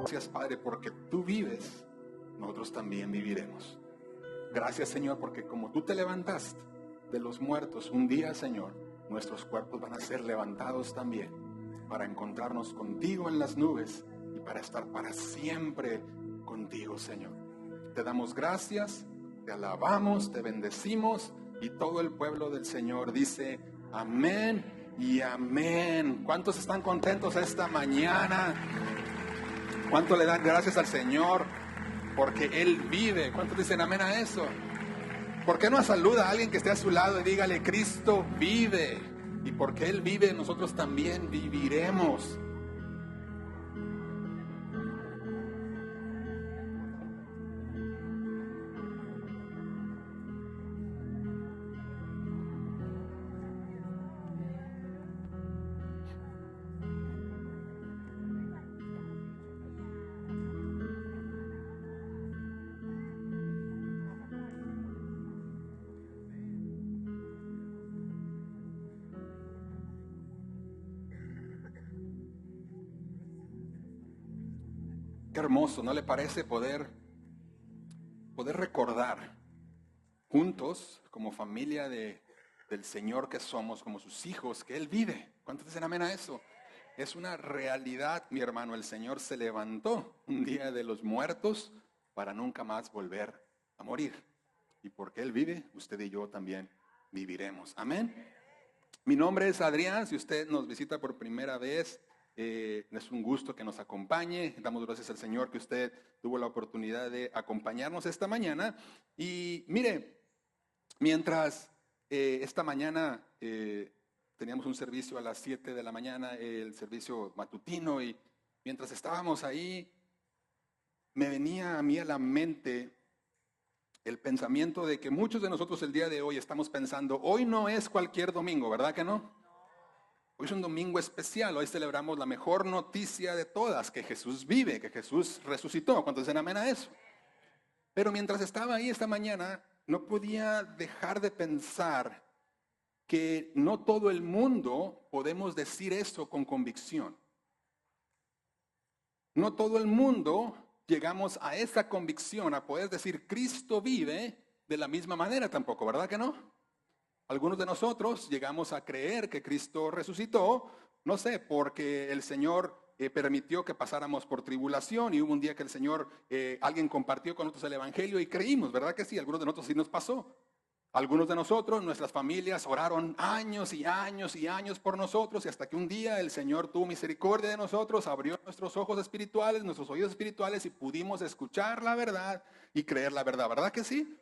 Gracias, Padre, porque tú vives, nosotros también viviremos. Gracias, Señor, porque como tú te levantaste de los muertos un día, Señor, nuestros cuerpos van a ser levantados también para encontrarnos contigo en las nubes y para estar para siempre contigo, Señor. Te damos gracias, te alabamos, te bendecimos, y todo el pueblo del Señor dice amén y amén. ¿Cuántos están contentos esta mañana? ¿Cuánto le dan gracias al Señor? Porque Él vive. ¿Cuántos dicen amén a eso? ¿Por qué no saluda a alguien que esté a su lado y dígale, Cristo vive? Y porque Él vive, nosotros también viviremos. Qué hermoso, ¿no le parece poder recordar juntos, como familia del Señor que somos, como sus hijos, que Él vive? ¿Cuántos dicen amén a eso? Es una realidad, mi hermano. El Señor se levantó un día de los muertos para nunca más volver a morir. Y porque Él vive, usted y yo también viviremos. Amén. Mi nombre es Adrián. Si usted nos visita por primera vez, es un gusto que nos acompañe. Damos gracias al Señor que usted tuvo la oportunidad de acompañarnos esta mañana. Y mire, mientras esta mañana teníamos un servicio a las 7 de la mañana, el servicio matutino, y mientras estábamos ahí, me venía a mí a la mente el pensamiento de que muchos de nosotros el día de hoy estamos pensando, hoy no es cualquier domingo, ¿verdad que no? Hoy es un domingo especial, hoy celebramos la mejor noticia de todas, que Jesús vive, que Jesús resucitó. ¿Cuántos dicen amén a eso? Pero mientras estaba ahí esta mañana, no podía dejar de pensar que no todo el mundo podemos decir eso con convicción. No todo el mundo llegamos a esa convicción, a poder decir Cristo vive de la misma manera tampoco, ¿verdad que no? Algunos de nosotros llegamos a creer que Cristo resucitó, no sé, porque el Señor permitió que pasáramos por tribulación, y hubo un día que el Señor, alguien compartió con nosotros el Evangelio y creímos, ¿verdad que sí? Algunos de nosotros sí nos pasó. Algunos de nosotros, nuestras familias oraron años y años y años por nosotros, y hasta que un día el Señor tuvo misericordia de nosotros, abrió nuestros ojos espirituales, nuestros oídos espirituales, y pudimos escuchar la verdad y creer la verdad, ¿verdad que sí?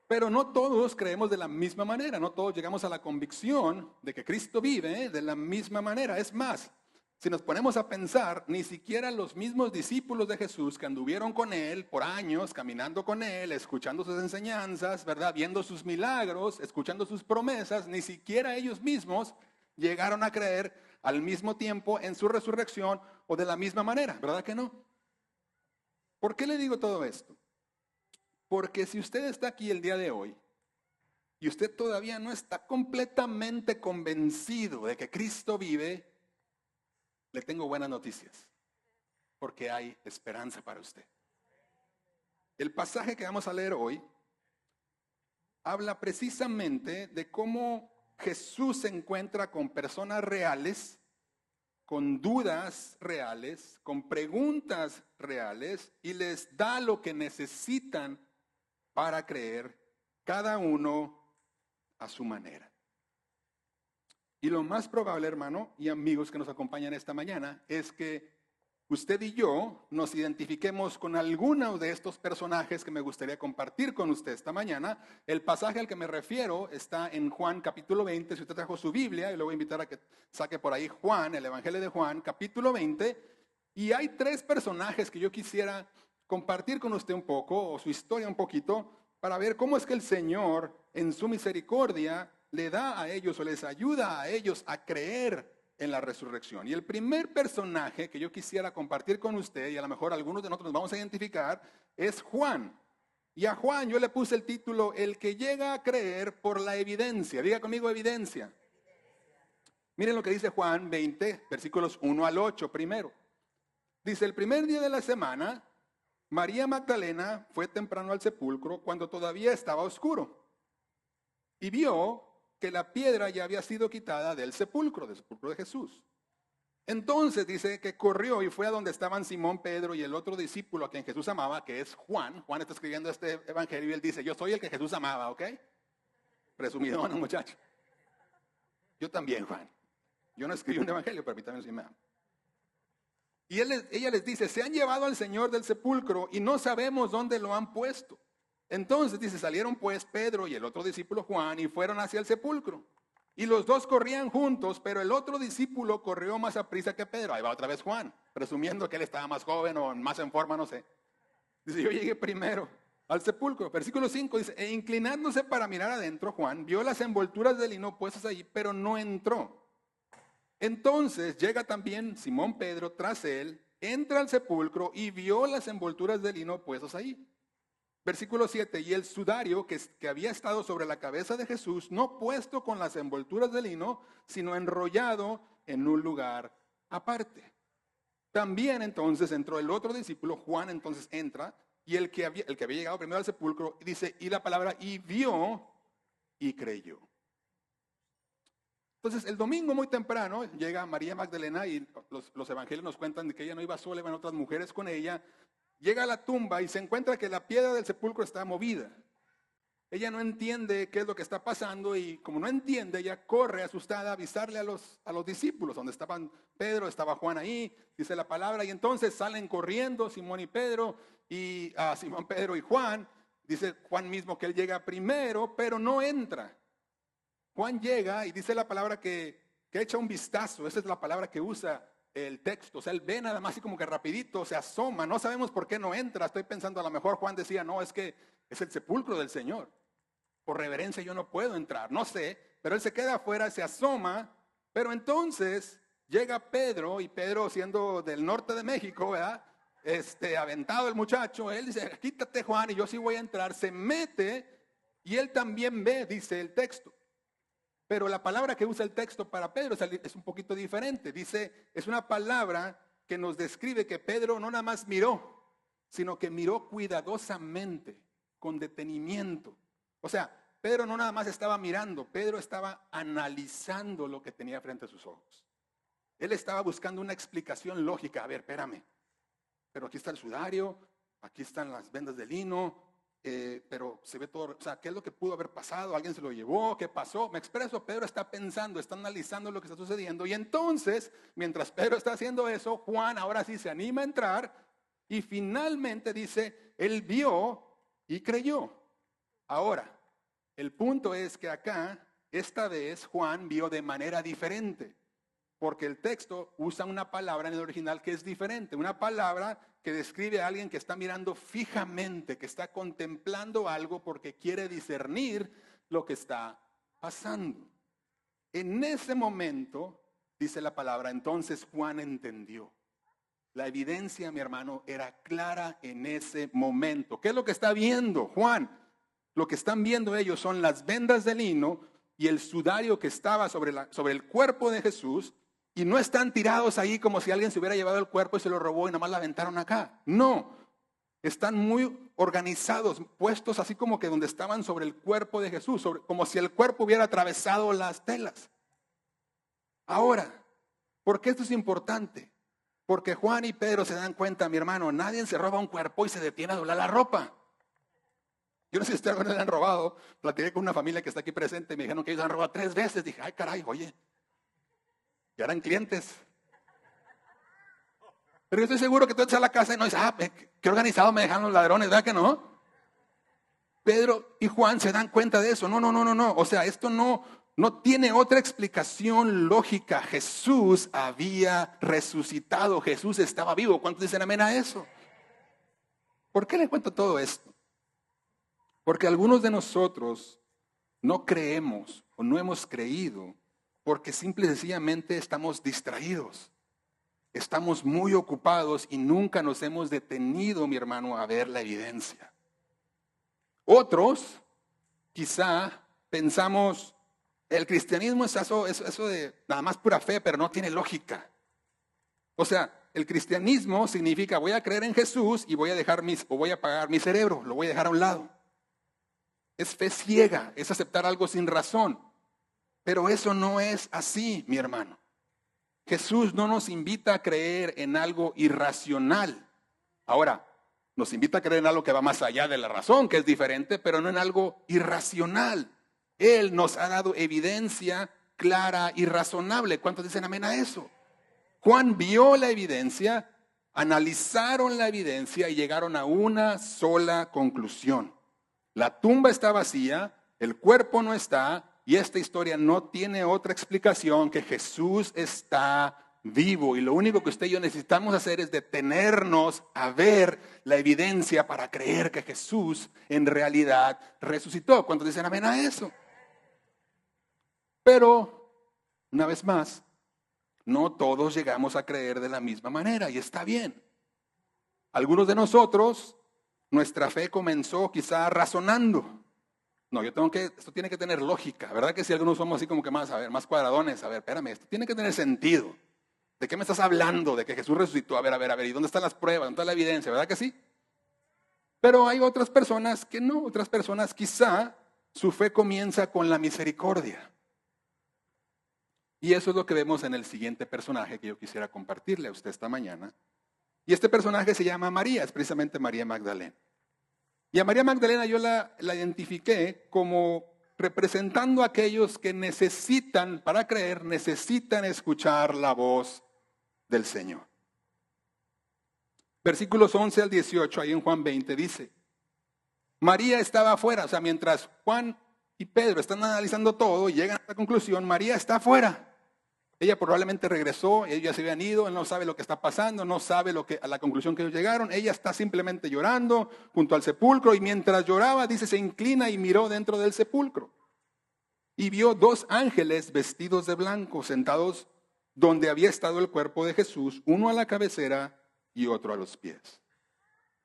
Pero no todos creemos de la misma manera, no todos llegamos a la convicción de que Cristo vive de la misma manera. Es más, si nos ponemos a pensar, ni siquiera los mismos discípulos de Jesús que anduvieron con Él por años, caminando con Él, escuchando sus enseñanzas, ¿verdad? Viendo sus milagros, escuchando sus promesas, ni siquiera ellos mismos llegaron a creer al mismo tiempo en su resurrección o de la misma manera, ¿verdad que no? ¿Por qué le digo todo esto? Porque si usted está aquí el día de hoy y usted todavía no está completamente convencido de que Cristo vive, le tengo buenas noticias, porque hay esperanza para usted. El pasaje que vamos a leer hoy habla precisamente de cómo Jesús se encuentra con personas reales, con dudas reales, con preguntas reales, y les da lo que necesitan para creer, cada uno a su manera. Y lo más probable, hermano y amigos que nos acompañan esta mañana, es que usted y yo nos identifiquemos con alguno de estos personajes que me gustaría compartir con usted esta mañana. El pasaje al que me refiero está en Juan capítulo 20. Si usted trajo su Biblia, yo le voy a invitar a que saque por ahí Juan, el Evangelio de Juan, capítulo 20. Y hay tres personajes que yo quisiera compartir con usted un poco, o su historia un poquito, para ver cómo es que el Señor, en su misericordia, le da a ellos o les ayuda a ellos a creer en la resurrección. Y el primer personaje que yo quisiera compartir con usted, y a lo mejor algunos de nosotros nos vamos a identificar, es Juan. Y a Juan yo le puse el título, el que llega a creer por la evidencia. Diga conmigo evidencia. Miren lo que dice Juan 20, versículos 1 al 8 primero. Dice, el primer día de la semana, María Magdalena fue temprano al sepulcro cuando todavía estaba oscuro y vio que la piedra ya había sido quitada del sepulcro de Jesús. Entonces dice que corrió y fue a donde estaban Simón, Pedro y el otro discípulo a quien Jesús amaba, que es Juan. Juan está escribiendo este evangelio y él dice, yo soy el que Jesús amaba, ¿ok? Presumidón, ¿no, muchacho? Yo también, Juan. Yo no escribí un evangelio, pero a mí también sí me ama. Y ella les dice, se han llevado al Señor del sepulcro y no sabemos dónde lo han puesto. Entonces dice, salieron pues Pedro y el otro discípulo Juan y fueron hacia el sepulcro. Y los dos corrían juntos, pero el otro discípulo corrió más aprisa que Pedro. Ahí va otra vez Juan, presumiendo que él estaba más joven o más en forma, no sé. Dice, yo llegué primero al sepulcro. Versículo 5 dice, e inclinándose para mirar adentro, Juan vio las envolturas de lino puestas allí, pero no entró. Entonces llega también Simón Pedro tras él, entra al sepulcro y vio las envolturas de lino puestas allí. Versículo 7, y el sudario que había estado sobre la cabeza de Jesús, no puesto con las envolturas de lino, sino enrollado en un lugar aparte. También entonces entró el otro discípulo, Juan entonces entra, y el que había llegado primero al sepulcro, dice, y la palabra, y vio y creyó. Entonces el domingo muy temprano llega María Magdalena y los evangelios nos cuentan de que ella no iba sola, iban otras mujeres con ella. Llega a la tumba y se encuentra que la piedra del sepulcro está movida. Ella no entiende qué es lo que está pasando y como no entiende, ella corre asustada a avisarle a los discípulos, donde estaban Pedro, estaba Juan ahí, dice la palabra, y entonces salen corriendo Simón y Pedro, y Simón, Pedro y Juan. Dice Juan mismo que él llega primero, pero no entra. Juan llega y dice la palabra que echa un vistazo, esa es la palabra que usa el texto, o sea, él ve nada más así como que rapidito, se asoma, no sabemos por qué no entra, estoy pensando a lo mejor Juan decía, no, es que es el sepulcro del Señor, por reverencia yo no puedo entrar, no sé, pero él se queda afuera, se asoma, pero entonces llega Pedro, y Pedro siendo del norte de México, ¿verdad? Aventado el muchacho, él dice, quítate Juan, y yo sí voy a entrar, se mete, y él también ve, dice el texto. Pero la palabra que usa el texto para Pedro es un poquito diferente. Dice, es una palabra que nos describe que Pedro no nada más miró, sino que miró cuidadosamente, con detenimiento. O sea, Pedro no nada más estaba mirando, Pedro estaba analizando lo que tenía frente a sus ojos. Él estaba buscando una explicación lógica. A ver, espérame, pero aquí está el sudario, aquí están las vendas de lino, pero se ve todo, o sea, ¿qué es lo que pudo haber pasado? ¿Alguien se lo llevó? ¿Qué pasó? Me expreso, Pedro está pensando, está analizando lo que está sucediendo. Y entonces, mientras Pedro está haciendo eso, Juan ahora sí se anima a entrar y finalmente dice, él vio y creyó. Ahora, el punto es que acá, esta vez Juan vio de manera diferente. Porque el texto usa una palabra en el original que es diferente, una palabra que describe a alguien que está mirando fijamente, que está contemplando algo porque quiere discernir lo que está pasando. En ese momento, dice la palabra, entonces Juan entendió. La evidencia, mi hermano, era clara en ese momento. ¿Qué es lo que está viendo Juan? Lo que están viendo ellos son las vendas de lino y el sudario que estaba sobre el cuerpo de Jesús. Y no están tirados ahí como si alguien se hubiera llevado el cuerpo y se lo robó y nada más la aventaron acá. No, están muy organizados, puestos así como que donde estaban sobre el cuerpo de Jesús, como si el cuerpo hubiera atravesado las telas. Ahora, ¿por qué esto es importante? Porque Juan y Pedro se dan cuenta, mi hermano, nadie se roba un cuerpo y se detiene a doblar la ropa. Yo no sé si ustedes alguna vez le han robado. Platiqué con una familia que está aquí presente y me dijeron que ellos han robado 3 veces. Dije, ay caray, oye. Y eran clientes. Pero yo estoy seguro que tú entras a la casa y no dices, qué organizado me dejan los ladrones, ¿verdad que no? Pedro y Juan se dan cuenta de eso. No. O sea, esto no tiene otra explicación lógica. Jesús había resucitado. Jesús estaba vivo. ¿Cuántos dicen amén a eso? ¿Por qué le cuento todo esto? Porque algunos de nosotros no creemos o no hemos creído porque simple y sencillamente estamos distraídos. Estamos muy ocupados y nunca nos hemos detenido, mi hermano, a ver la evidencia. Otros, quizá, pensamos, el cristianismo es eso de nada más pura fe, pero no tiene lógica. O sea, el cristianismo significa voy a creer en Jesús y voy a apagar mi cerebro, lo voy a dejar a un lado. Es fe ciega, es aceptar algo sin razón. Pero eso no es así, mi hermano. Jesús no nos invita a creer en algo irracional. Ahora, nos invita a creer en algo que va más allá de la razón, que es diferente, pero no en algo irracional. Él nos ha dado evidencia clara y razonable. ¿Cuántos dicen amén a eso? Juan vio la evidencia, analizaron la evidencia y llegaron a una sola conclusión. La tumba está vacía, el cuerpo no está, y esta historia no tiene otra explicación que Jesús está vivo. Y lo único que usted y yo necesitamos hacer es detenernos a ver la evidencia para creer que Jesús en realidad resucitó. ¿Cuántos dicen amén a eso? Pero, una vez más, no todos llegamos a creer de la misma manera y está bien. Algunos de nosotros, nuestra fe comenzó quizá razonando. No, esto tiene que tener lógica, ¿verdad que si algunos somos así como que más cuadradones? A ver, espérame, esto tiene que tener sentido. ¿De qué me estás hablando? De que Jesús resucitó. A ver, ¿y dónde están las pruebas? ¿Dónde está la evidencia? ¿Verdad que sí? Pero hay otras personas que no, otras personas quizá su fe comienza con la misericordia. Y eso es lo que vemos en el siguiente personaje que yo quisiera compartirle a usted esta mañana. Y este personaje se llama María, es precisamente María Magdalena. Y a María Magdalena yo la identifiqué como representando a aquellos que necesitan, para creer, necesitan escuchar la voz del Señor. Versículos 11 al 18, ahí en Juan 20, dice, María estaba afuera, o sea, mientras Juan y Pedro están analizando todo y llegan a la conclusión, María está afuera. Ella probablemente regresó, ellos ya se habían ido, él no sabe lo que está pasando, no sabe a la conclusión que ellos llegaron. Ella está simplemente llorando junto al sepulcro y mientras lloraba, dice, se inclina y miró dentro del sepulcro. Y vio 2 ángeles vestidos de blanco sentados donde había estado el cuerpo de Jesús, uno a la cabecera y otro a los pies.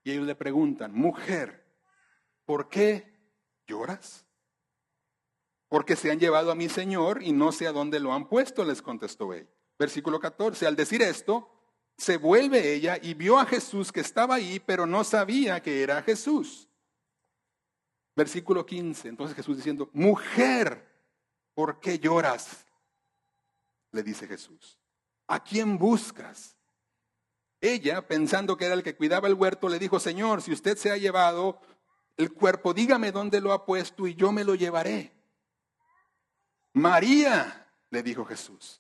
Y ellos le preguntan, mujer, ¿por qué lloras? Porque se han llevado a mi Señor y no sé a dónde lo han puesto, les contestó él. Versículo 14, al decir esto, se vuelve ella y vio a Jesús que estaba ahí, pero no sabía que era Jesús. Versículo 15, entonces Jesús diciendo, mujer, ¿por qué lloras? Le dice Jesús, ¿a quién buscas? Ella, pensando que era el que cuidaba el huerto, le dijo, Señor, si usted se ha llevado el cuerpo, dígame dónde lo ha puesto y yo me lo llevaré. María, le dijo Jesús.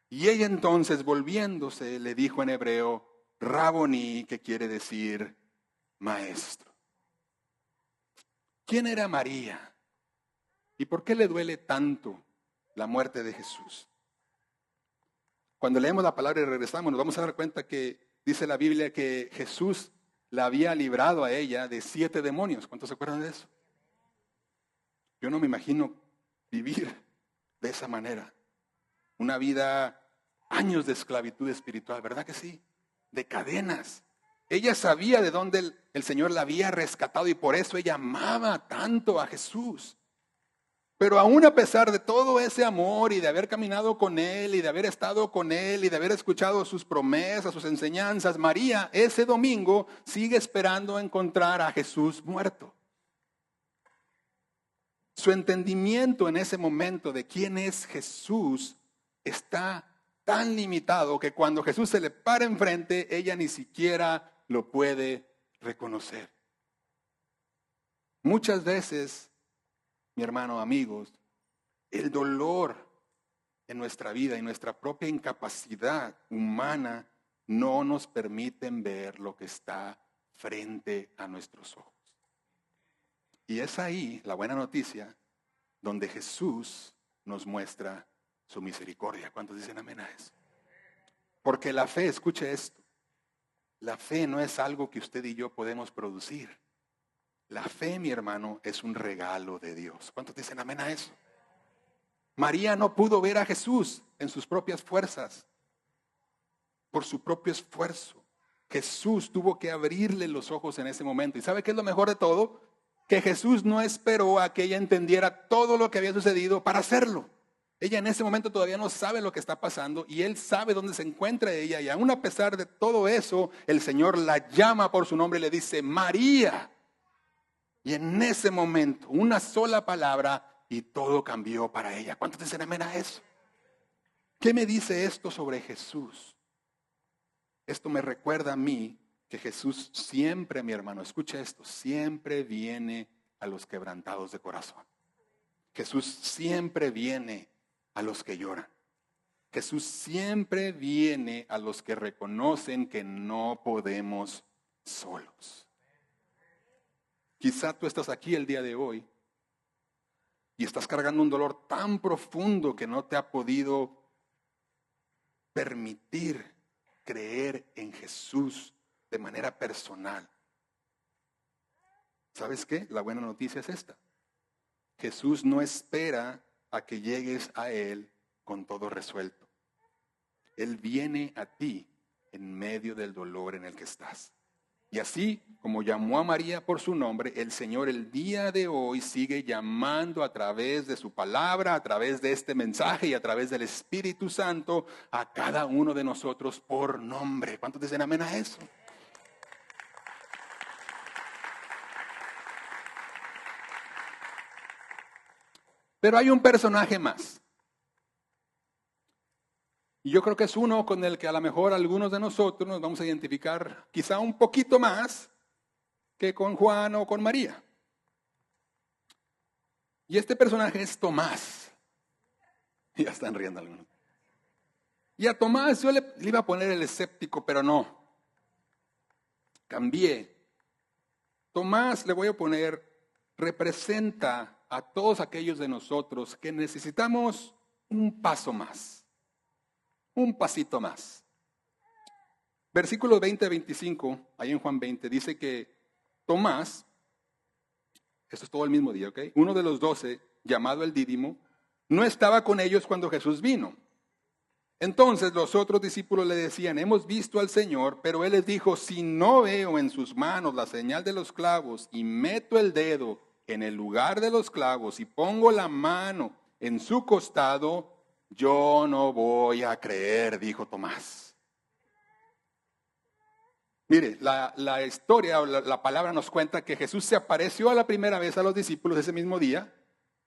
Y ella entonces volviéndose le dijo en hebreo, Raboní, que quiere decir maestro. ¿Quién era María? ¿Y por qué le duele tanto la muerte de Jesús? Cuando leemos la palabra y regresamos nos vamos a dar cuenta que dice la Biblia que Jesús la había librado a ella de 7 demonios. ¿Cuántos se acuerdan de eso? Yo no me imagino vivir de esa manera. Una vida, años de esclavitud espiritual, ¿verdad que sí? De cadenas. Ella sabía de dónde el Señor la había rescatado y por eso ella amaba tanto a Jesús. Pero aún a pesar de todo ese amor y de haber caminado con Él y de haber estado con Él y de haber escuchado sus promesas, sus enseñanzas, María ese domingo sigue esperando encontrar a Jesús muerto. Su entendimiento en ese momento de quién es Jesús está tan limitado que cuando Jesús se le para enfrente, ella ni siquiera lo puede reconocer. Muchas veces, mi hermano, amigos, el dolor en nuestra vida y nuestra propia incapacidad humana no nos permiten ver lo que está frente a nuestros ojos. Y es ahí la buena noticia donde Jesús nos muestra su misericordia. ¿Cuántos dicen amén a eso? Porque la fe, escuche esto, la fe no es algo que usted y yo podemos producir. La fe, mi hermano, es un regalo de Dios. ¿Cuántos dicen amén a eso? María no pudo ver a Jesús en sus propias fuerzas, por su propio esfuerzo. Jesús tuvo que abrirle los ojos en ese momento. ¿Y sabe qué es lo mejor de todo? Que Jesús no esperó a que ella entendiera todo lo que había sucedido para hacerlo. Ella en ese momento todavía no sabe lo que está pasando y él sabe dónde se encuentra ella. Y aún a pesar de todo eso, el Señor la llama por su nombre y le dice, María. Y en ese momento, una sola palabra y todo cambió para ella. ¿Cuántos dicen amén a eso? ¿Qué me dice esto sobre Jesús? Esto me recuerda a mí que Jesús siempre, mi hermano, escucha esto, siempre viene a los quebrantados de corazón. Jesús siempre viene a los que lloran. Jesús siempre viene a los que reconocen que no podemos solos. Quizá tú estás aquí el día de hoy y estás cargando un dolor tan profundo que no te ha podido permitir creer en Jesús de manera personal. ¿Sabes qué? La buena noticia es esta. Jesús no espera a que llegues a Él con todo resuelto. Él viene a ti en medio del dolor en el que estás. Y así como llamó a María por su nombre, el Señor el día de hoy sigue llamando a través de su palabra, a través de este mensaje y a través del Espíritu Santo a cada uno de nosotros por nombre. ¿Cuántos dicen amén a eso? Pero hay un personaje más. Y yo creo que es uno con el que a lo mejor algunos de nosotros nos vamos a identificar quizá un poquito más que con Juan o con María. Y este personaje es Tomás. Ya están riendo algunos. Y a Tomás yo le iba a poner el escéptico, pero no. Cambié. Tomás le voy a poner, representa a todos aquellos de nosotros que necesitamos un paso más. Un pasito más. Versículos 20-25, ahí en Juan 20, dice que Tomás, esto es todo el mismo día, ¿ok? Uno de los 12, llamado el Dídimo, no estaba con ellos cuando Jesús vino. Entonces los otros discípulos le decían, hemos visto al Señor, pero él les dijo, si no veo en sus manos la señal de los clavos y meto el dedo en el lugar de los clavos y pongo la mano en su costado, yo no voy a creer, dijo Tomás. Mire, la historia o la palabra nos cuenta que Jesús se apareció a la primera vez a los discípulos ese mismo día,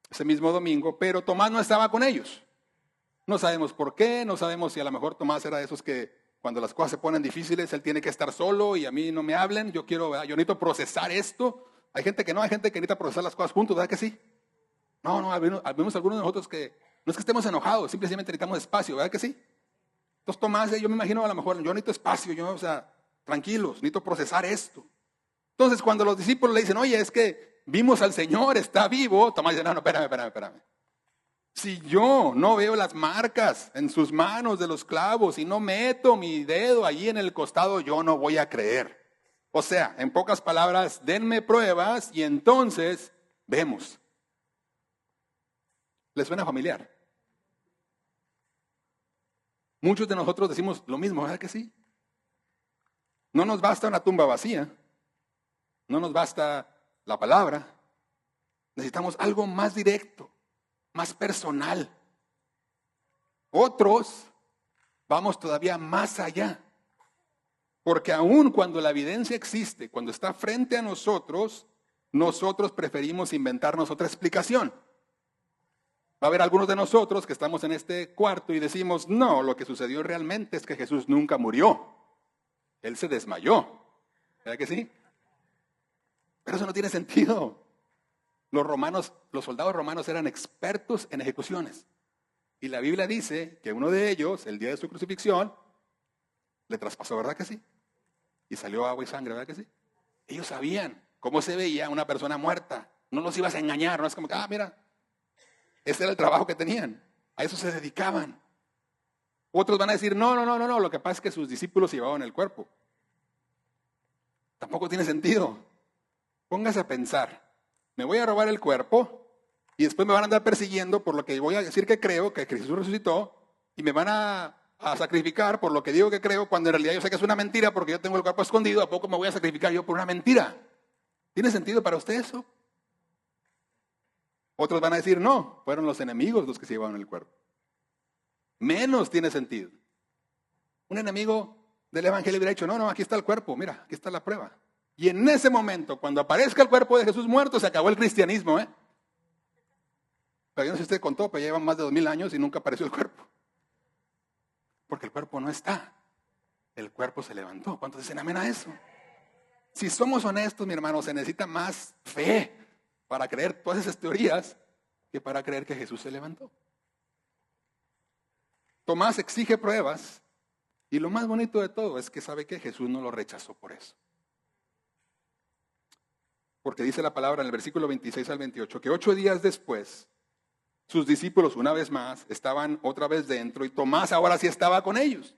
ese mismo domingo, pero Tomás no estaba con ellos. No sabemos por qué, no sabemos si a lo mejor Tomás era de esos que cuando las cosas se ponen difíciles, él tiene que estar solo y a mí no me hablen, yo necesito procesar esto. Hay gente que no, hay gente que necesita procesar las cosas juntos, ¿verdad que sí? No, vemos algunos de nosotros que no es que estemos enojados, simplemente necesitamos espacio, ¿verdad que sí? Entonces Tomás, yo me imagino a lo mejor, yo necesito espacio, tranquilos, necesito procesar esto. Entonces cuando los discípulos le dicen, oye, es que vimos al Señor, está vivo, Tomás dice, no, espérame. Si yo no veo las marcas en sus manos de los clavos y no meto mi dedo allí en el costado, yo no voy a creer. O sea, en pocas palabras, denme pruebas y entonces vemos. ¿Les suena familiar? Muchos de nosotros decimos lo mismo, ¿verdad que sí? No nos basta una tumba vacía, no nos basta la palabra, necesitamos algo más directo, más personal. Otros vamos todavía más allá, porque aun cuando la evidencia existe, cuando está frente a nosotros, nosotros preferimos inventarnos otra explicación. Va a haber algunos de nosotros que estamos en este cuarto y decimos, no, lo que sucedió realmente es que Jesús nunca murió. Él se desmayó. ¿Verdad que sí? Pero eso no tiene sentido. Los soldados romanos eran expertos en ejecuciones. Y la Biblia dice que uno de ellos, el día de su crucifixión, le traspasó, ¿verdad que sí? Y salió agua y sangre, ¿verdad que sí? Ellos sabían cómo se veía una persona muerta. No los ibas a engañar, no es como que, mira, ese era el trabajo que tenían. A eso se dedicaban. Otros van a decir, no, lo que pasa es que sus discípulos llevaban el cuerpo. Tampoco tiene sentido. Póngase a pensar, me voy a robar el cuerpo y después me van a andar persiguiendo por lo que voy a decir que creo, que Jesús resucitó, y me van a sacrificar por lo que digo que creo, cuando en realidad yo sé que es una mentira porque yo tengo el cuerpo escondido. ¿A poco me voy a sacrificar yo por una mentira? ¿Tiene sentido para usted eso? Otros van a decir, no, fueron los enemigos los que se llevaron el cuerpo. menos tiene sentido. Un enemigo del evangelio hubiera dicho, no, aquí está el cuerpo, mira, aquí está la prueba. Y en ese momento, cuando aparezca el cuerpo de Jesús muerto, se acabó el cristianismo, ¿eh? Pero yo no sé si usted contó, pero llevan más de 2000 años y nunca apareció el cuerpo. Porque el cuerpo no está. El cuerpo se levantó. ¿Cuántos dicen amén a eso? Si somos honestos, mi hermano, se necesita más fe para creer todas esas teorías que para creer que Jesús se levantó. Tomás exige pruebas y lo más bonito de todo es que sabe que Jesús no lo rechazó por eso. Porque dice la palabra en el versículo 26 al 28 que 8 días después sus discípulos una vez más estaban otra vez dentro y Tomás ahora sí estaba con ellos.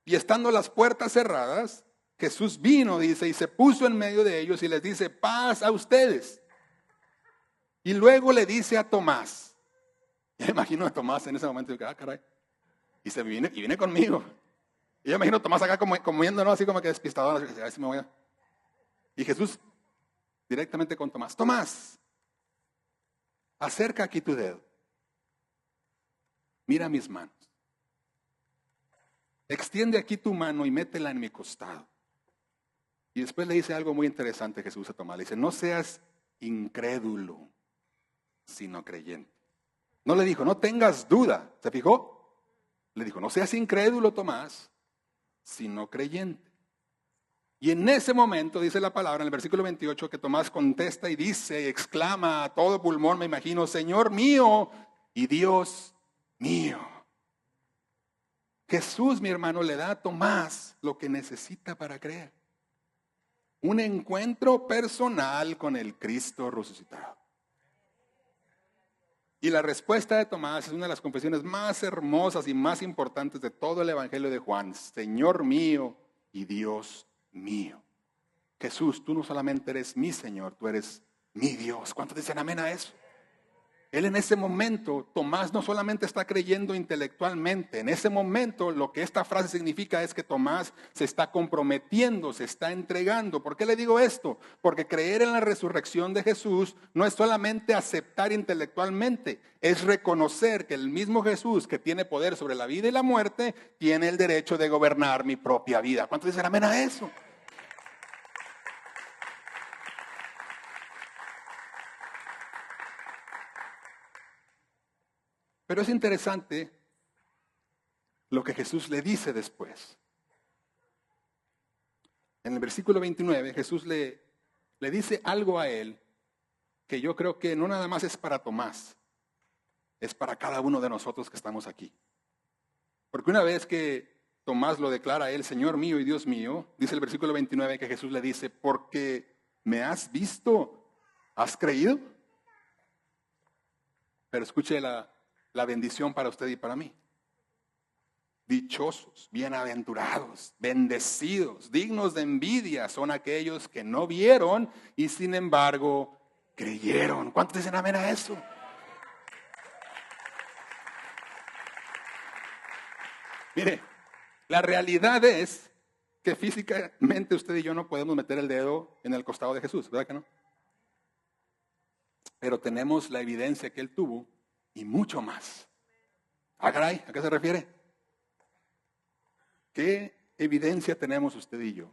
Y estando las puertas cerradas, Jesús vino, dice, y se puso en medio de ellos y les dice, paz a ustedes. Y luego le dice a Tomás, yo imagino a Tomás en ese momento, caray, y viene conmigo. Y yo imagino a Tomás acá comiendo, ¿no? Así como que despistado, a ver si me voy a... Y Jesús directamente con Tomás, Tomás, acerca aquí tu dedo, mira mis manos, extiende aquí tu mano y métela en mi costado. Y después le dice algo muy interesante Jesús a Tomás, le dice, no seas incrédulo, sino creyente. No le dijo, no tengas duda, ¿se fijó? Le dijo, no seas incrédulo, Tomás, sino creyente. Y en ese momento, dice la palabra, en el versículo 28, que Tomás contesta y dice, exclama a todo pulmón, me imagino, Señor mío y Dios mío. Jesús, mi hermano, le da a Tomás lo que necesita para creer. Un encuentro personal con el Cristo resucitado. Y la respuesta de Tomás es una de las confesiones más hermosas y más importantes de todo el Evangelio de Juan. Señor mío y Dios mío. Jesús, tú no solamente eres mi Señor, tú eres mi Dios. ¿Cuántos dicen amén a eso? Él en ese momento, Tomás no solamente está creyendo intelectualmente, en ese momento lo que esta frase significa es que Tomás se está comprometiendo, se está entregando. ¿Por qué le digo esto? Porque creer en la resurrección de Jesús no es solamente aceptar intelectualmente, es reconocer que el mismo Jesús que tiene poder sobre la vida y la muerte, tiene el derecho de gobernar mi propia vida. ¿Cuántos dicen amén a eso? Pero es interesante lo que Jesús le dice después. En el versículo 29, Jesús le dice algo a él que yo creo que no nada más es para Tomás, es para cada uno de nosotros que estamos aquí. Porque una vez que Tomás lo declara a él, Señor mío y Dios mío, dice el versículo 29 que Jesús le dice, porque me has visto, ¿has creído? Pero escuche la bendición para usted y para mí. Dichosos, bienaventurados, bendecidos, dignos de envidia son aquellos que no vieron y sin embargo creyeron. ¿Cuántos dicen amén a eso? Mire, la realidad es que físicamente usted y yo no podemos meter el dedo en el costado de Jesús, ¿verdad que no? Pero tenemos la evidencia que él tuvo y mucho más. Ah, caray, ¿a qué se refiere? ¿Qué evidencia tenemos usted y yo?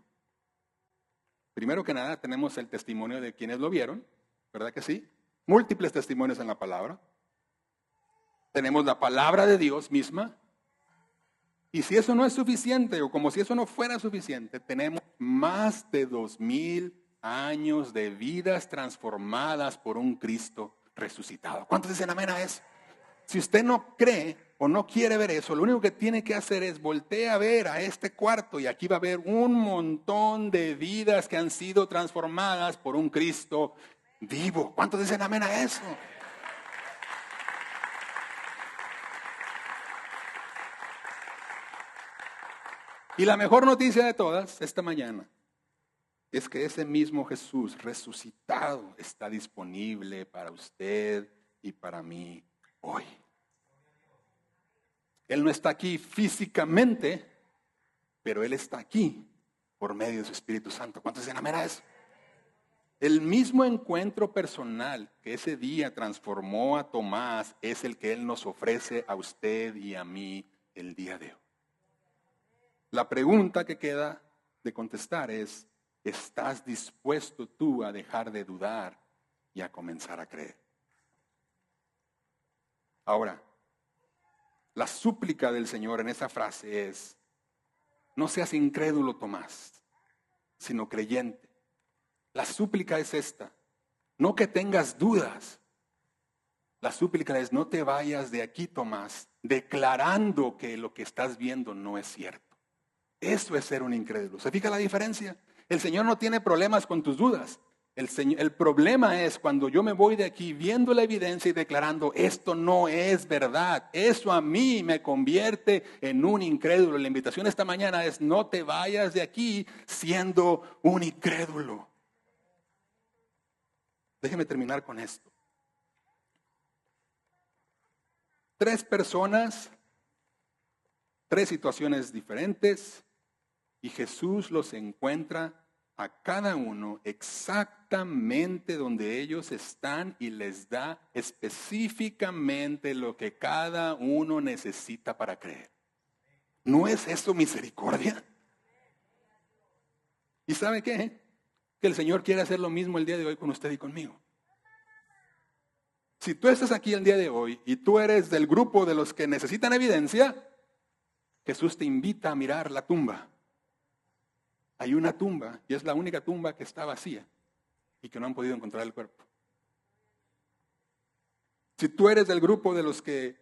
Primero que nada, tenemos el testimonio de quienes lo vieron, ¿verdad que sí? Múltiples testimonios en la palabra. Tenemos la palabra de Dios misma. Y si eso no es suficiente, o como si eso no fuera suficiente, tenemos más de 2000 años de vidas transformadas por un Cristo resucitado. ¿Cuántos dicen amén a eso? Si usted no cree o no quiere ver eso, lo único que tiene que hacer es voltear a ver a este cuarto y aquí va a haber un montón de vidas que han sido transformadas por un Cristo vivo. ¿Cuántos dicen amén a eso? Y la mejor noticia de todas esta mañana es que ese mismo Jesús resucitado está disponible para usted y para mí hoy. Él no está aquí físicamente, pero Él está aquí por medio de su Espíritu Santo. ¿Cuántos dicen amén a eso? El mismo encuentro personal que ese día transformó a Tomás es el que Él nos ofrece a usted y a mí el día de hoy. La pregunta que queda de contestar es, ¿estás dispuesto tú a dejar de dudar y a comenzar a creer? Ahora, la súplica del Señor en esa frase es, no seas incrédulo, Tomás, sino creyente. La súplica es esta, no que tengas dudas. La súplica es, no te vayas de aquí, Tomás, declarando que lo que estás viendo no es cierto. Eso es ser un incrédulo. ¿Se fija la diferencia? El Señor no tiene problemas con tus dudas. El problema es cuando yo me voy de aquí viendo la evidencia y declarando, esto no es verdad. Eso a mí me convierte en un incrédulo. La invitación esta mañana es, no te vayas de aquí siendo un incrédulo. Déjeme terminar con esto. 3 personas, 3 situaciones diferentes, y Jesús los encuentra a cada uno exactamente donde ellos están y les da específicamente lo que cada uno necesita para creer. ¿No es eso misericordia? ¿Y sabe qué? Que el Señor quiere hacer lo mismo el día de hoy con usted y conmigo. Si tú estás aquí el día de hoy y tú eres del grupo de los que necesitan evidencia, Jesús te invita a mirar la tumba. Hay una tumba y es la única tumba que está vacía y que no han podido encontrar el cuerpo. Si tú eres del grupo de los que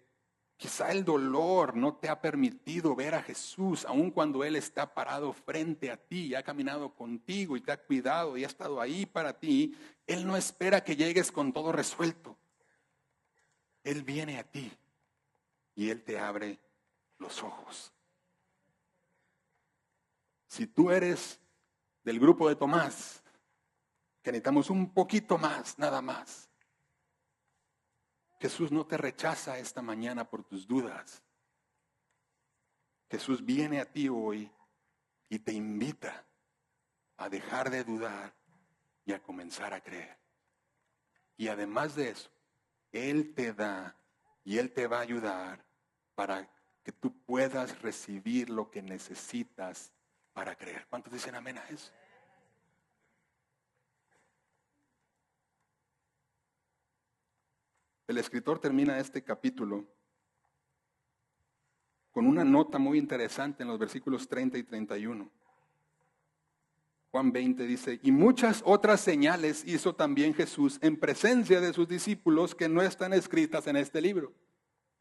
quizá el dolor no te ha permitido ver a Jesús, aun cuando Él está parado frente a ti y ha caminado contigo y te ha cuidado y ha estado ahí para ti, Él no espera que llegues con todo resuelto. Él viene a ti y Él te abre los ojos. Si tú eres del grupo de Tomás, que necesitamos un poquito más, nada más, Jesús no te rechaza esta mañana por tus dudas. Jesús viene a ti hoy y te invita a dejar de dudar y a comenzar a creer. Y además de eso, Él te da y Él te va a ayudar para que tú puedas recibir lo que necesitas para creer. ¿Cuántos dicen amén a eso? El escritor termina este capítulo con una nota muy interesante en los versículos 30 y 31. Juan 20 dice, y muchas otras señales hizo también Jesús en presencia de sus discípulos que no están escritas en este libro.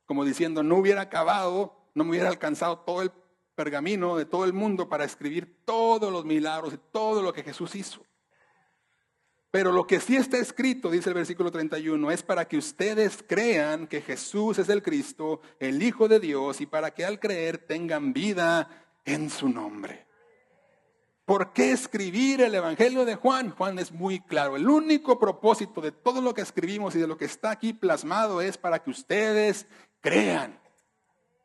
Como diciendo, no hubiera acabado, no me hubiera alcanzado todo el pergamino de todo el mundo para escribir todos los milagros y todo lo que Jesús hizo. Pero lo que sí está escrito, dice el versículo 31, es para que ustedes crean que Jesús es el Cristo, el Hijo de Dios, y para que al creer tengan vida en su nombre. ¿Por qué escribir el Evangelio de Juan? Juan es muy claro. El único propósito de todo lo que escribimos y de lo que está aquí plasmado es para que ustedes crean.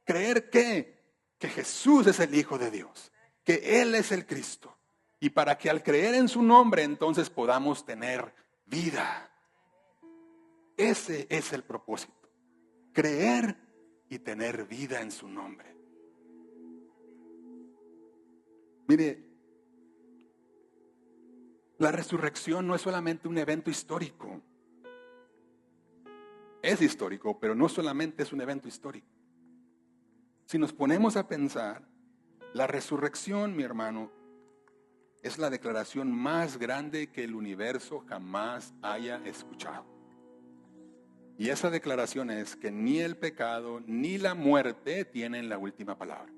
¿Creer qué? Que Jesús es el Hijo de Dios, que Él es el Cristo. Y para que al creer en su nombre entonces podamos tener vida. Ese es el propósito. Creer y tener vida en su nombre. Mire, la resurrección no es solamente un evento histórico. Es histórico, pero no solamente es un evento histórico. Si nos ponemos a pensar, la resurrección, mi hermano, es la declaración más grande que el universo jamás haya escuchado. Y esa declaración es que ni el pecado ni la muerte tienen la última palabra.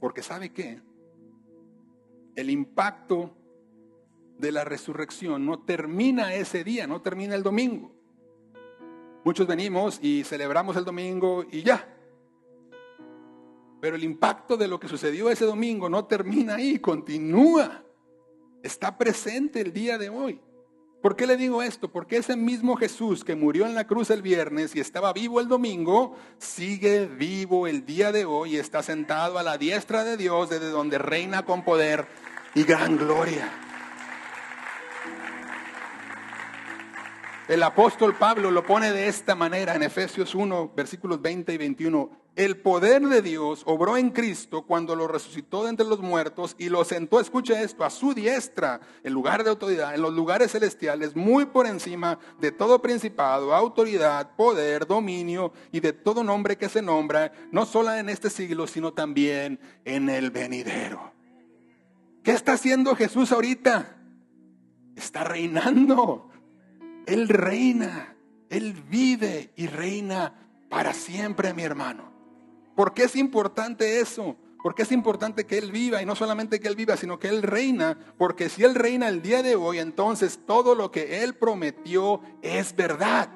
Porque ¿sabe qué? El impacto de la resurrección no termina ese día, no termina el domingo. Muchos venimos y celebramos el domingo y ya. Pero el impacto de lo que sucedió ese domingo no termina ahí, continúa. Está presente el día de hoy. ¿Por qué le digo esto? Porque ese mismo Jesús que murió en la cruz el viernes y estaba vivo el domingo, sigue vivo el día de hoy y está sentado a la diestra de Dios, desde donde reina con poder y gran gloria. El apóstol Pablo lo pone de esta manera en Efesios 1, versículos 20 y 21. El poder de Dios obró en Cristo cuando lo resucitó de entre los muertos y lo sentó, escucha esto, a su diestra, en lugar de autoridad, en los lugares celestiales, muy por encima de todo principado, autoridad, poder, dominio y de todo nombre que se nombra, no solo en este siglo, sino también en el venidero. ¿Qué está haciendo Jesús ahorita? Está reinando. Él reina, Él vive y reina para siempre, mi hermano. ¿Por qué es importante eso? ¿Por qué es importante que Él viva? Y no solamente que Él viva, sino que Él reina. Porque si Él reina el día de hoy, entonces todo lo que Él prometió es verdad.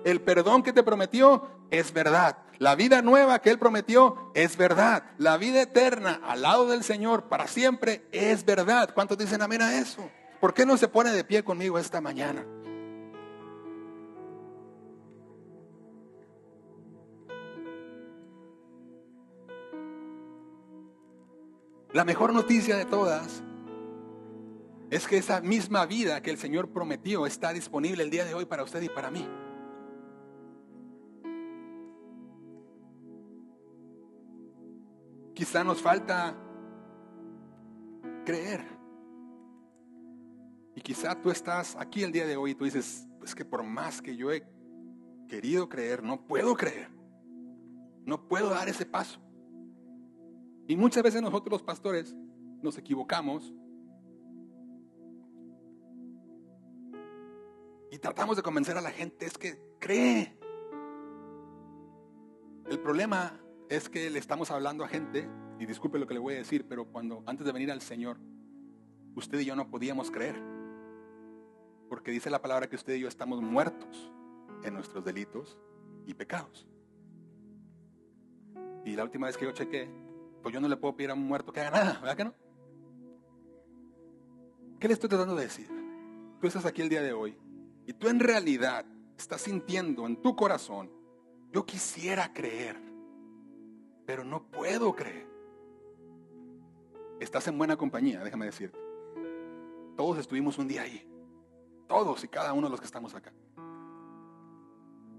El perdón que te prometió es verdad. La vida nueva que Él prometió es verdad. La vida eterna al lado del Señor para siempre es verdad. ¿Cuántos dicen amén a eso? ¿Por qué no se pone de pie conmigo esta mañana? La mejor noticia de todas es que esa misma vida que el Señor prometió está disponible el día de hoy para usted y para mí. Quizá nos falta creer. Y quizá tú estás aquí el día de hoy y tú dices, es que por más que yo he querido creer, no puedo creer. No puedo dar ese paso. Y muchas veces nosotros los pastores nos equivocamos y tratamos de convencer a la gente, es que cree. El problema es que le estamos hablando a gente, y disculpe lo que le voy a decir, pero antes de venir al Señor, usted y yo no podíamos creer. Porque dice la palabra que usted y yo estamos muertos en nuestros delitos y pecados. Y la última vez que yo chequé, pues yo no le puedo pedir a un muerto que haga nada, ¿verdad que no? ¿Qué le estoy tratando de decir? Tú estás aquí el día de hoy y tú en realidad estás sintiendo en tu corazón, yo quisiera creer, pero no puedo creer. Estás en buena compañía, déjame decirte. Todos estuvimos un día ahí. Todos y cada uno de los que estamos acá.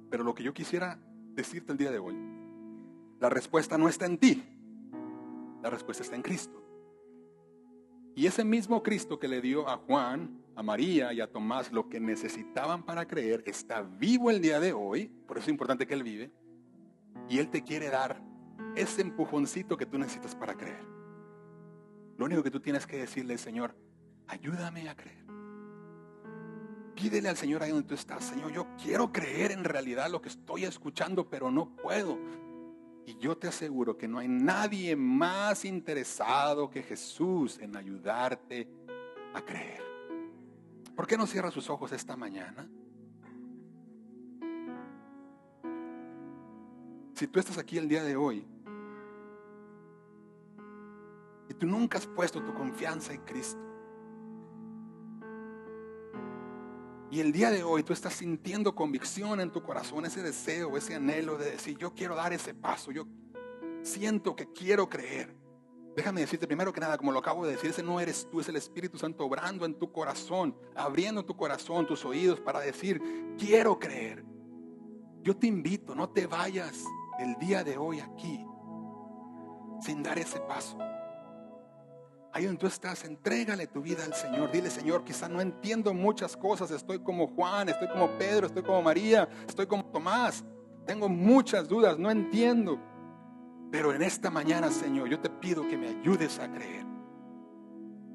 Pero lo que yo quisiera decirte el día de hoy, la respuesta no está en ti. La respuesta está en Cristo. Y ese mismo Cristo que le dio a Juan, a María y a Tomás lo que necesitaban para creer, está vivo el día de hoy. Por eso es importante que Él vive. Y Él te quiere dar ese empujoncito que tú necesitas para creer. Lo único que tú tienes que decirle es, Señor, ayúdame a creer. Pídele al Señor ahí donde tú estás. Señor, yo quiero creer en realidad lo que estoy escuchando, pero no puedo. Y yo te aseguro que no hay nadie más interesado que Jesús en ayudarte a creer. ¿Por qué no cierra sus ojos esta mañana? Si tú estás aquí el día de hoy y tú nunca has puesto tu confianza en Cristo, y el día de hoy tú estás sintiendo convicción en tu corazón, ese deseo, ese anhelo de decir, yo quiero dar ese paso, yo siento que quiero creer. Déjame decirte primero que nada, como lo acabo de decir, ese no eres tú, es el Espíritu Santo obrando en tu corazón, abriendo tu corazón, tus oídos para decir, quiero creer. Yo te invito, no te vayas el día de hoy aquí sin dar ese paso. Ahí donde tú estás, entrégale tu vida al Señor. Dile, Señor, quizá no entiendo muchas cosas. Estoy como Juan, estoy como Pedro, estoy como María, estoy como Tomás. Tengo muchas dudas, no entiendo. Pero en esta mañana, Señor, yo te pido que me ayudes a creer.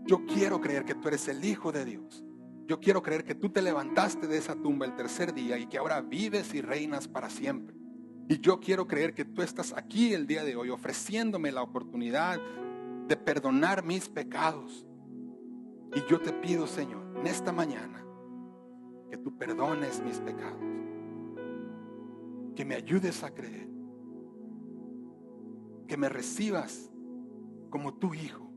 Yo quiero creer que tú eres el Hijo de Dios. Yo quiero creer que tú te levantaste de esa tumba el tercer día y que ahora vives y reinas para siempre. Y yo quiero creer que tú estás aquí el día de hoy ofreciéndome la oportunidad de perdonar mis pecados. Y yo te pido, Señor, en esta mañana, que tú perdones mis pecados, que me ayudes a creer, que me recibas como tu Hijo.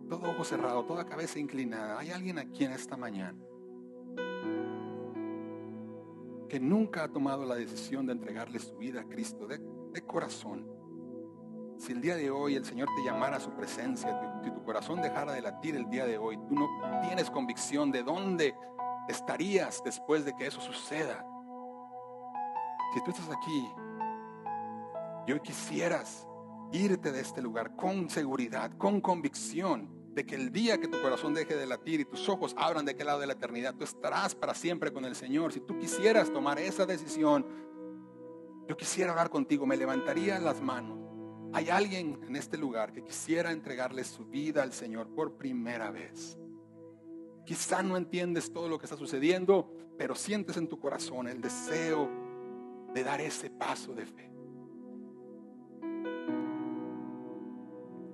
Todo ojo cerrado, toda cabeza inclinada. ¿Hay alguien aquí en esta mañana que nunca ha tomado la decisión de entregarle su vida a Cristo de corazón? Si el día de hoy el Señor te llamara a su presencia, si tu corazón dejara de latir el día de hoy, tú no tienes convicción de dónde estarías después de que eso suceda. Si tú estás aquí y hoy quisieras irte de este lugar con seguridad, con convicción de que el día que tu corazón deje de latir y tus ojos abran de aquel lado de la eternidad, tú estarás para siempre con el Señor. Si tú quisieras tomar esa decisión, yo quisiera orar contigo, me levantaría las manos. Hay alguien en este lugar que quisiera entregarle su vida al Señor por primera vez. Quizá no entiendes todo lo que está sucediendo, pero sientes en tu corazón el deseo de dar ese paso de fe.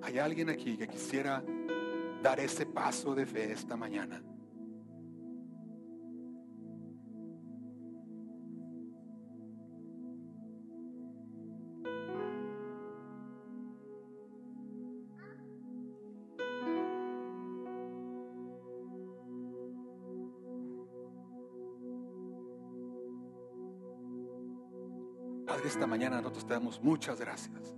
Hay alguien aquí que quisiera dar ese paso de fe esta mañana. Padre, esta mañana nosotros te damos muchas gracias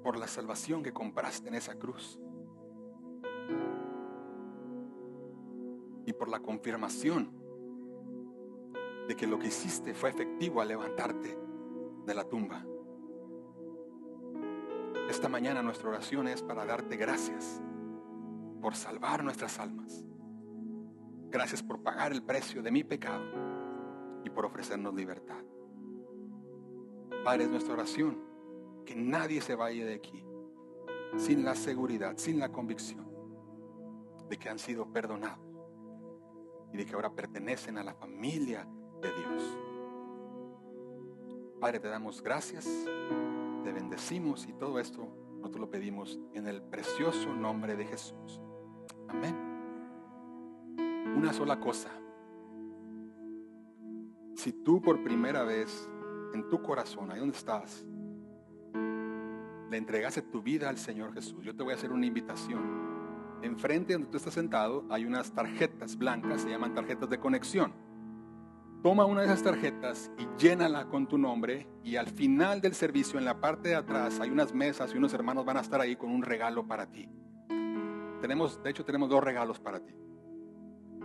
por la salvación que compraste en esa cruz y por la confirmación de que lo que hiciste fue efectivo al levantarte de la tumba. Esta mañana nuestra oración es para darte gracias por salvar nuestras almas. Gracias por pagar el precio de mi pecado y por ofrecernos libertad. Padre, es nuestra oración que nadie se vaya de aquí sin la seguridad, sin la convicción de que han sido perdonados y de que ahora pertenecen a la familia de Dios. Padre, te damos gracias, te bendecimos y todo esto nosotros lo pedimos en el precioso nombre de Jesús. Amén. Una sola cosa. Si tú por primera vez en tu corazón, ahí donde estás, le entregaste tu vida al Señor Jesús, yo te voy a hacer una invitación. Enfrente donde tú estás sentado hay unas tarjetas blancas, se llaman tarjetas de conexión. Toma una de esas tarjetas y llénala con tu nombre, y al final del servicio, en la parte de atrás, hay unas mesas y unos hermanos van a estar ahí con un regalo para ti. De hecho tenemos 2 regalos para ti.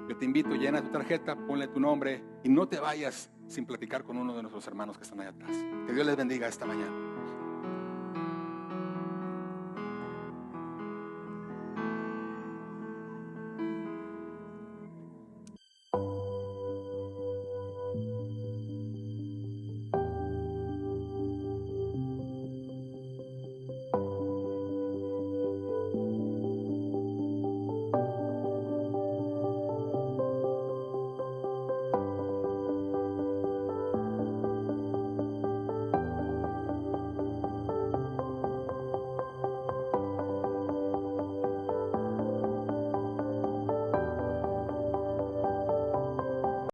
Yo te invito, llena tu tarjeta, ponle tu nombre y no te vayas sin platicar con uno de nuestros hermanos que están allá atrás. Que Dios les bendiga esta mañana.